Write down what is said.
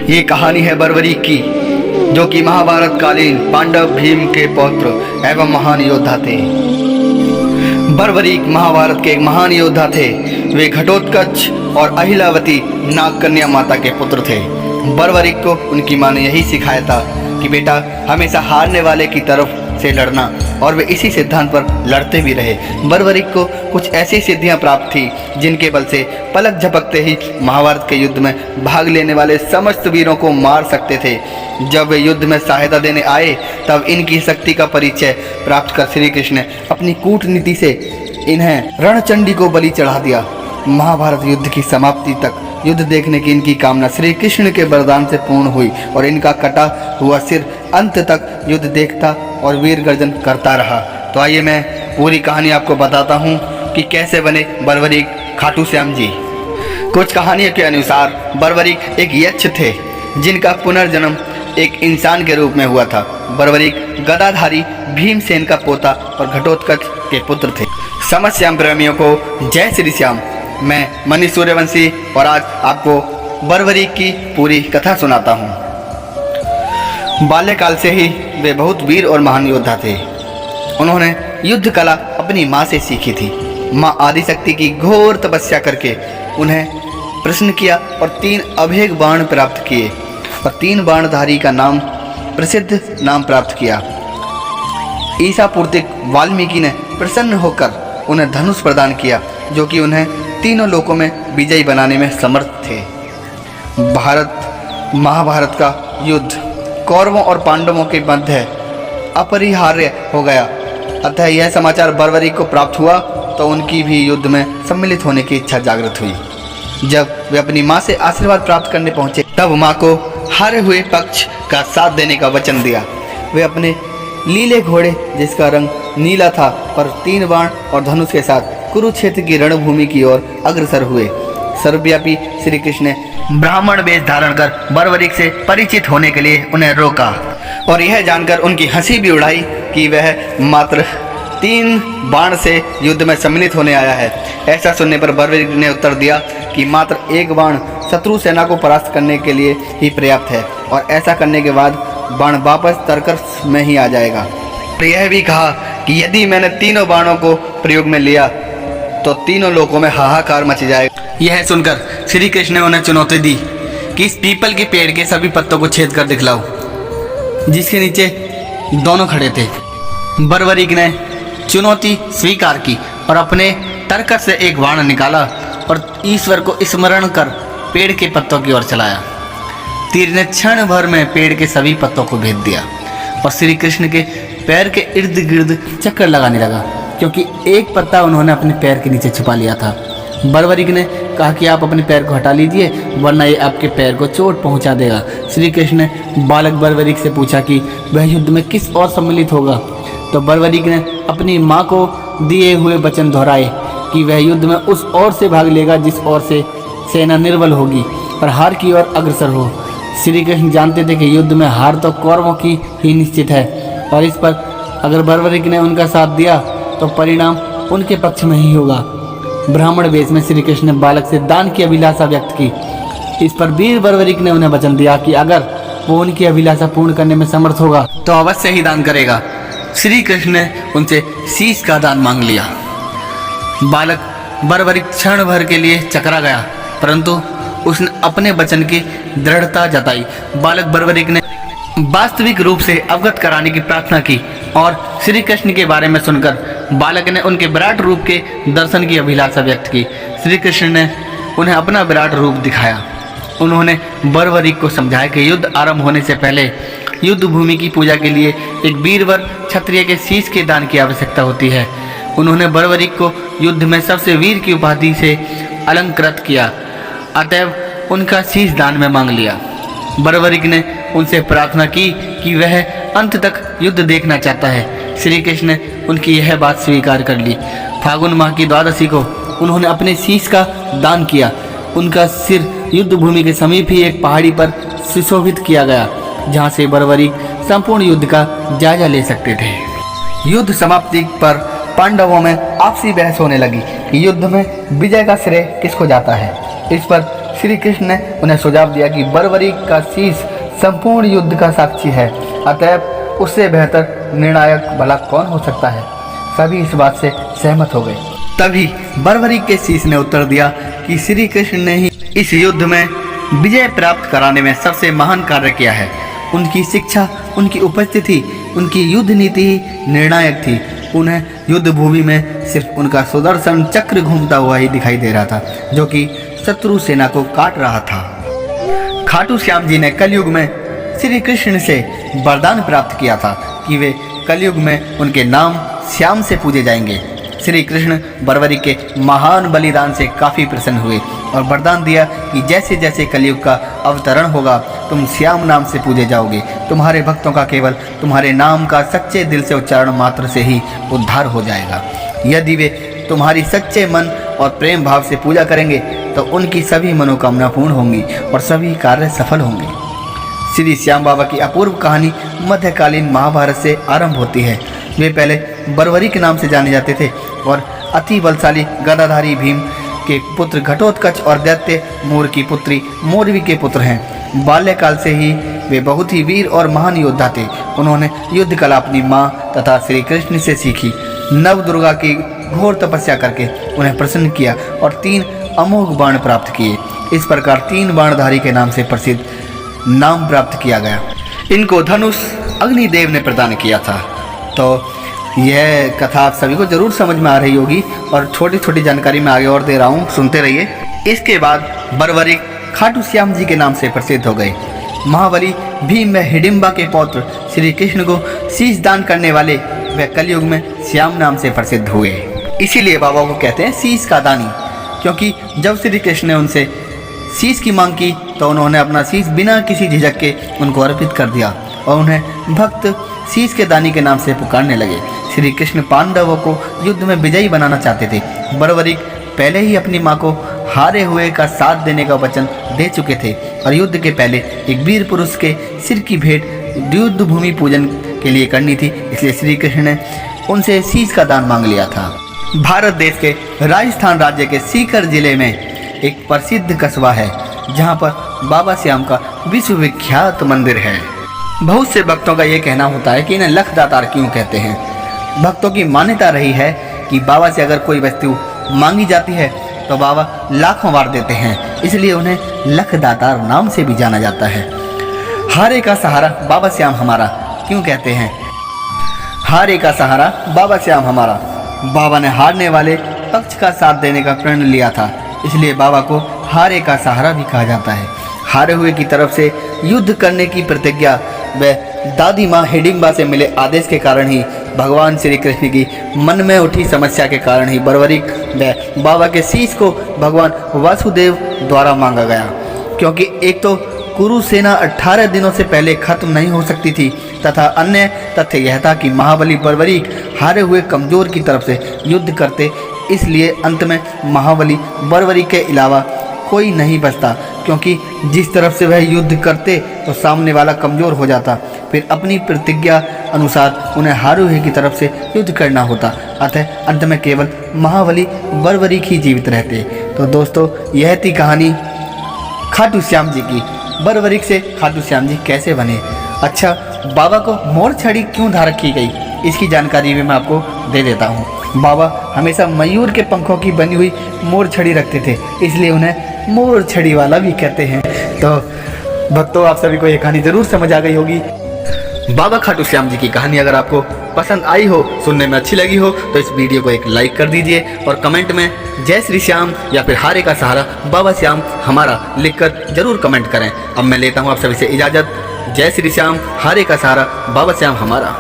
ये कहानी है बर्बरीक की, जो कि महाभारत कालीन पांडव भीम के पौत्र एवं महान योद्धा थे। बर्बरीक महाभारत के एक महान योद्धा थे। वे घटोत्कच और अहिलावती नागकन्या माता के पुत्र थे। बर्बरीक को उनकी माँ ने यही सिखाया था कि बेटा हमेशा हारने वाले की तरफ से लड़ना, और वे इसी सिद्धांत पर लड़ते भी रहे। बर्बरीक को कुछ ऐसी सिद्धियां प्राप्त थी जिनके बल से पलक झपकते ही महाभारत के युद्ध में भाग लेने वाले समस्त वीरों को मार सकते थे। जब वे युद्ध में सहायता देने आए तब इनकी शक्ति का परिचय प्राप्त कर श्री कृष्ण ने अपनी कूटनीति से इन्हें रणचंडी को बलि चढ़ा दिया। महाभारत युद्ध की समाप्ति तक युद्ध देखने की इनकी कामना श्री कृष्ण के वरदान से पूर्ण हुई और इनका कटा हुआ सिर अंत तक युद्ध देखता और वीर गर्जन करता रहा। तो आइए मैं पूरी कहानी आपको बताता हूँ कि कैसे बने बर्बरीक खाटू श्याम जी। कुछ कहानियों के अनुसार बर्बरीक एक यक्ष थे जिनका पुनर्जन्म एक इंसान के रूप में हुआ था। बर्बरीक गदाधारी भीमसेन का पोता और घटोत्कच के पुत्र थे। समस्त श्याम प्रेमियों को जय श्री श्याम। मैं मनीष सूर्यवंशी और आज आपको बर्बरीक की पूरी कथा सुनाता हूँ। बाल्यकाल से ही वे बहुत वीर और महान योद्धा थे। उन्होंने युद्ध कला अपनी माँ से सीखी थी। माँ आदिशक्ति की घोर तपस्या करके उन्हें प्रसन्न किया और 3 अभेद बाण प्राप्त किए और 3 बाणधारी का नाम प्रसिद्ध नाम प्राप्त किया। ईसा पूर्तिक वाल्मीकि ने प्रसन्न होकर उन्हें धनुष प्रदान किया, जो कि उन्हें तीनों लोकों में विजयी बनाने में समर्थ थे। महाभारत का युद्ध कौरवों और पांडवों के मध्य अपरिहार्य हो गया। अतः यह समाचार बर्बरीक को प्राप्त हुआ तो उनकी भी युद्ध में सम्मिलित होने की इच्छा जागृत हुई। जब वे अपनी माँ से आशीर्वाद प्राप्त करने पहुंचे तब माँ को हारे हुए पक्ष का साथ देने का वचन दिया। वे अपने लीले घोड़े, जिसका रंग नीला था, पर 3 बाण और धनुष के साथ कुरुक्षेत्र की रणभूमि की ओर अग्रसर हुए। सर्वव्यापी श्री कृष्ण ने ब्राह्मण वेश धारण कर बर्बरीक से परिचित होने के लिए उन्हें रोका और यह जानकर उनकी हंसी भी उड़ाई कि वह मात्र 3 बाण से युद्ध में सम्मिलित होने आया है। ऐसा सुनने पर बर्बरीक ने उत्तर दिया कि मात्र 1 बाण शत्रु सेना को परास्त करने के लिए ही पर्याप्त है और ऐसा करने के बाद बाण वापस तरकस में ही आ जाएगा। और यह भी कहा कि यदि मैंने तीनों बाणों को प्रयोग में लिया तो तीनों लोकों में हाहाकार मच जाएगा। यह सुनकर श्री कृष्ण ने उन्हें चुनौती दी कि इस पीपल के पेड़ के सभी पत्तों को छेद कर दिखलाओ, जिसके नीचे दोनों खड़े थे। बर्बरीक ने चुनौती स्वीकार की और अपने तरकस से एक बाण निकाला और ईश्वर को स्मरण कर पेड़ के पत्तों की ओर चलाया। तीर ने क्षण भर में पेड़ के सभी पत्तों को भेद दिया और श्री कृष्ण के पैर के इर्द गिर्द चक्कर लगाने लगा, क्योंकि एक पत्ता उन्होंने अपने पैर के नीचे छुपा लिया था। बर्बरीक ने कहा कि आप अपने पैर को हटा लीजिए, वरना ये आपके पैर को चोट पहुंचा देगा। श्री कृष्ण ने बालक बर्बरीक से पूछा कि वह युद्ध में किस ओर सम्मिलित होगा, तो बर्बरीक ने अपनी माँ को दिए हुए वचन दोहराए कि वह युद्ध में उस ओर से भाग लेगा जिस ओर से सेना निर्बल होगी और हार की ओर अग्रसर हो। श्री कृष्ण जानते थे कि युद्ध में हार तो कौरवों की ही निश्चित है और इस पर अगर बर्बरीक ने उनका साथ दिया तो परिणाम उनके पक्ष में ही होगा। ब्राह्मण वेश में श्री कृष्ण ने बालक से दान की अभिलाषा व्यक्त की। इस पर वीर बर्बरीक ने उन्हें वचन दिया कि अगर वो उनकी अभिलाषा पूर्ण करने में समर्थ होगा तो अवश्य ही दान करेगा। श्री कृष्ण ने उनसे शीश का दान मांग लिया। बालक बर्बरीक क्षण भर के लिए चकरा गया, परंतु उसने अपने वचन की दृढ़ता जताई। बालक बर्बरीक ने वास्तविक रूप से अवगत कराने की प्रार्थना की और श्री कृष्ण के बारे में सुनकर बालक ने उनके विराट रूप के दर्शन की अभिलाषा व्यक्त की। श्री कृष्ण ने उन्हें अपना विराट रूप दिखाया। उन्होंने बर्बरीक को समझाया कि युद्ध आरंभ होने से पहले युद्ध भूमि की पूजा के लिए एक वीरवर क्षत्रिय के शीश के दान की आवश्यकता होती है। उन्होंने बर्बरीक को युद्ध में सबसे वीर की उपाधि से अलंकृत किया, अतएव उनका शीश दान में मांग लिया। बर्बरीक ने उनसे प्रार्थना की कि वह अंत तक युद्ध देखना चाहता है। श्री कृष्ण ने उनकी यह बात स्वीकार कर ली। फागुन माह की द्वादशी को उन्होंने अपने शीश का दान किया। उनका सिर युद्ध भूमि के समीप ही एक पहाड़ी पर सुशोभित किया गया, जहां से बर्बरीक संपूर्ण युद्ध का जायजा ले सकते थे। युद्ध समाप्ति पर पांडवों में आपसी बहस होने लगी कि युद्ध में विजय का श्रेय किसको जाता है। इस पर श्री कृष्ण ने उन्हें सुझाव दिया कि बर्बरीक का शीश संपूर्ण युद्ध का साक्षी है, अतएव उससे बेहतर निर्णायक भला कौन हो सकता है। सभी इस बात से सहमत हो गए। तभी बर्बरीक के शीश ने उत्तर दिया कि श्री कृष्ण ने ही इस युद्ध में विजय प्राप्त कराने में सबसे महान कार्य किया है। उनकी शिक्षा, उनकी उपस्थिति, उनकी युद्ध नीति ही निर्णायक थी। उन्हें युद्ध भूमि में सिर्फ उनका सुदर्शन चक्र घूमता हुआ ही दिखाई दे रहा था, जो कि शत्रु सेना को काट रहा था। खाटू श्याम जी ने कलयुग में श्री कृष्ण से वरदान प्राप्त किया था कि वे कलयुग में उनके नाम श्याम से पूजे जाएंगे। श्री कृष्ण बर्बरीक के महान बलिदान से काफ़ी प्रसन्न हुए और वरदान दिया कि जैसे जैसे कलयुग का अवतरण होगा तुम श्याम नाम से पूजे जाओगे। तुम्हारे भक्तों का केवल तुम्हारे नाम का सच्चे दिल से उच्चारण मात्र से ही उद्धार हो जाएगा। यदि वे तुम्हारी सच्चे मन और प्रेम भाव से पूजा करेंगे तो उनकी सभी मनोकामना पूर्ण होंगी और सभी कार्य सफल होंगे। श्री श्याम बाबा की अपूर्व कहानी मध्यकालीन महाभारत से आरंभ होती है। वे पहले बर्बरीक के नाम से जाने जाते थे और अति बलशाली गदाधारी भीम के पुत्र घटोत्कच और दैत्य मोर की पुत्री मोरवी के पुत्र हैं। बाल्यकाल से ही वे बहुत ही वीर और महान योद्धा थे। उन्होंने युद्ध कला अपनी माँ तथा श्री कृष्ण से सीखी। नव दुर्गा की घोर तपस्या करके उन्हें प्रसन्न किया और 3 अमोघ बाण प्राप्त किए। इस प्रकार 3 बाणधारी के नाम से प्रसिद्ध नाम प्राप्त किया गया। इनको धनुष अग्निदेव ने प्रदान किया था। तो यह कथा आप सभी को जरूर समझ में आ रही होगी और छोटी छोटी जानकारी मैं आगे और दे रहा हूँ, सुनते रहिए। इसके बाद बर्बरीक खाटू श्याम जी के नाम से प्रसिद्ध हो गए। महाबली भीम में हिडिंबा के पौत्र श्री कृष्ण को शीश दान करने वाले वे कलयुग में श्याम नाम से प्रसिद्ध हुए। इसीलिए बाबा को कहते हैं शीश का दानी, क्योंकि जब श्री कृष्ण ने उनसे शीश की मांग की तो उन्होंने अपना शीश बिना किसी झिझक के उनको अर्पित कर दिया और उन्हें भक्त शीश के दानी के नाम से पुकारने लगे। श्री कृष्ण पांडवों को युद्ध में विजयी बनाना चाहते थे। बर्बरीक पहले ही अपनी मां को हारे हुए का साथ देने का वचन दे चुके थे और युद्ध के पहले एक वीर पुरुष के सिर की भेंट युद्ध भूमि पूजन के लिए करनी थी, इसलिए श्री कृष्ण ने उनसे शीश का दान मांग लिया था। भारत देश के राजस्थान राज्य के सीकर जिले में एक प्रसिद्ध कस्बा है जहाँ पर बाबा श्याम का विश्वविख्यात मंदिर है। बहुत से भक्तों का ये कहना होता है कि इन्हें लख दातार क्यों कहते हैं। भक्तों की मान्यता रही है कि बाबा से अगर कोई वस्तु मांगी जाती है तो बाबा लाखों बार देते हैं, इसलिए उन्हें लख दातार नाम से भी जाना जाता है। हारे का सहारा बाबा श्याम हमारा क्यों कहते हैं? हारे का सहारा बाबा श्याम हमारा। बाबा ने हारने वाले पक्ष का साथ देने का प्रण लिया था, इसलिए बाबा को हारे का सहारा भी कहा जाता है। हारे हुए की तरफ से युद्ध करने की प्रतिज्ञा व दादी माँ हिडिंबा से मिले आदेश के कारण ही, भगवान श्री कृष्ण की मन में उठी समस्या के कारण ही बर्बरीक व बाबा के शीश को भगवान वासुदेव द्वारा मांगा गया। क्योंकि एक तो कुरु सेना 18 दिनों से पहले खत्म नहीं हो सकती थी तथा अन्य तथ्य यह था कि महाबली बर्बरीक हारे हुए कमजोर की तरफ से युद्ध करते, इसलिए अंत में महाबली बर्बरीक के अलावा कोई नहीं बचता। क्योंकि जिस तरफ से वह युद्ध करते तो सामने वाला कमज़ोर हो जाता, फिर अपनी प्रतिज्ञा अनुसार उन्हें हारे हुए की तरफ से युद्ध करना होता। अतः अंत में केवल महाबली बर्बरीक ही जीवित रहते। तो दोस्तों, यह थी कहानी खाटू श्याम जी की। बर्बरीक से खाटू श्याम जी कैसे बने। अच्छा, बाबा को मोर छड़ी क्यों धारण की गई, इसकी जानकारी भी मैं आपको दे देता हूँ। बाबा हमेशा मयूर के पंखों की बनी हुई मोर छड़ी रखते थे, इसलिए उन्हें मोर छड़ी वाला भी कहते हैं। तो भक्तों, आप सभी को ये कहानी जरूर समझ आ गई होगी। बाबा खाटू श्याम जी की कहानी अगर आपको पसंद आई हो, सुनने में अच्छी लगी हो, तो इस वीडियो को एक लाइक कर दीजिए और कमेंट में जय श्री श्याम या फिर हारे का सहारा बाबा श्याम हमारा लिखकर जरूर कमेंट करें। अब मैं लेता हूँ आप सभी से इजाज़त। जय श्री श्याम, हारे का सहारा बाबा श्याम हमारा।